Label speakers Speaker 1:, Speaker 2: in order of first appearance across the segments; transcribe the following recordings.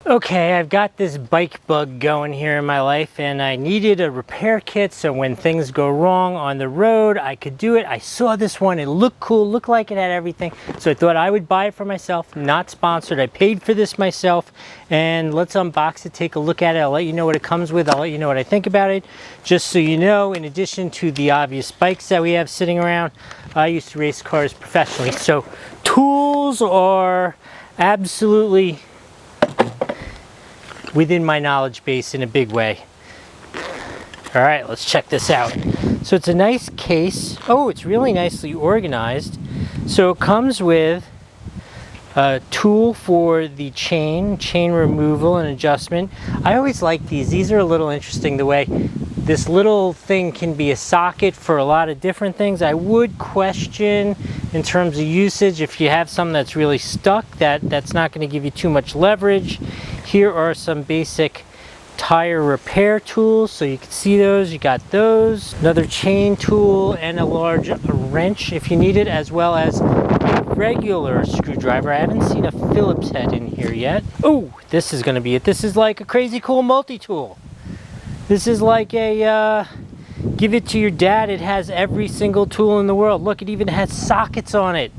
Speaker 1: Okay, I've got this bike bug going here in my life and I needed a repair kit so when things go wrong on the road, I could do it. I saw this one, it looked cool, looked like it had everything. So I thought I would buy it for myself, not sponsored. I paid for this myself and let's unbox it, take a look at it. I'll let you know what it comes with. I'll let you know what I think about it. Just so you know, in addition to the obvious bikes that we have sitting around, I used to race cars professionally. So tools are absolutely within my knowledge base in a big way. All right, let's check this out. So it's a nice case. Oh, it's really nicely organized. So it comes with a tool for the chain removal and adjustment. I always like these. These are a little interesting the way this little thing can be a socket for a lot of different things. I would question in terms of usage if you have something that's really stuck, that's not going to give you too much leverage. Here are some basic tire repair tools, so you can see those. You got those, another chain tool and a large wrench if you need it, as well as a regular screwdriver. I haven't seen a Phillips head in here yet. Oh, this is going to be it. This is like a crazy cool multi-tool. This is like a give it to your dad. It has every single tool in the world. Look, it even has sockets on it.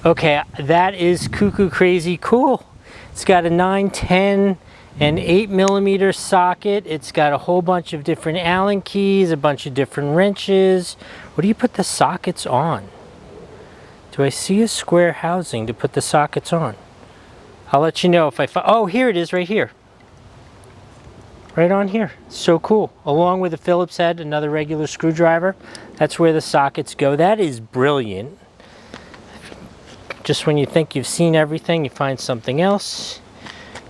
Speaker 1: Okay, that is cuckoo crazy cool. It's got a 9, 10, and 8mm socket. It's got a whole bunch of different Allen keys, a bunch of different wrenches. What do you put the sockets on? Do I see a square housing to put the sockets on? I'll let you know if I find. Oh, here it is right here. Right on here. So cool. Along with a Phillips head, another regular screwdriver. That's where the sockets go. That is brilliant. Just when you think you've seen everything, you find something else.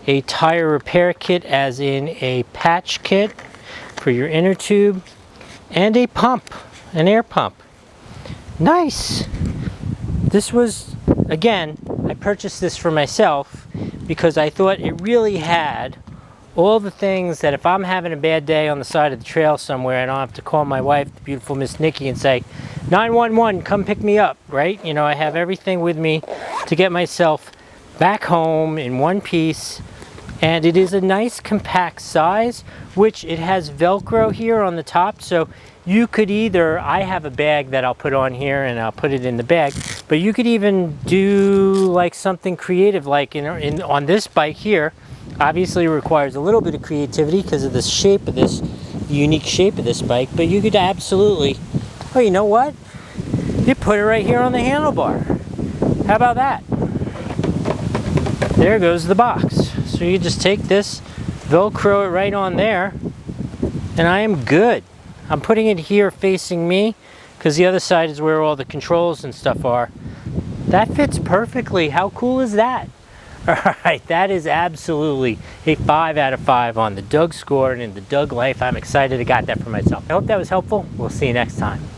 Speaker 1: A tire repair kit, as in a patch kit for your inner tube. And a pump, an air pump. Nice. This was, again, I purchased this for myself because I thought it really had all the things that if I'm having a bad day on the side of the trail somewhere, I don't have to call my wife, the beautiful Miss Nikki, and say, 911, come pick me up, right? You know, I have everything with me to get myself back home in one piece. And it is a nice compact size, which it has Velcro here on the top. So you could either, I have a bag that I'll put on here and I'll put it in the bag, but you could even do like something creative, like on this bike here. Obviously it requires a little bit of creativity because of the shape of this, the unique shape of this bike, but you could absolutely, oh, you know what? You put it right here on the handlebar. How about that? There goes the box. So you just take this, Velcro it right on there, and I am good. I'm putting it here facing me because the other side is where all the controls and stuff are. That fits perfectly. How cool is that? All right, that is absolutely a 5 out of 5 on the Doug score and in the Doug life. I'm excited I got that for myself. I hope that was helpful. We'll see you next time.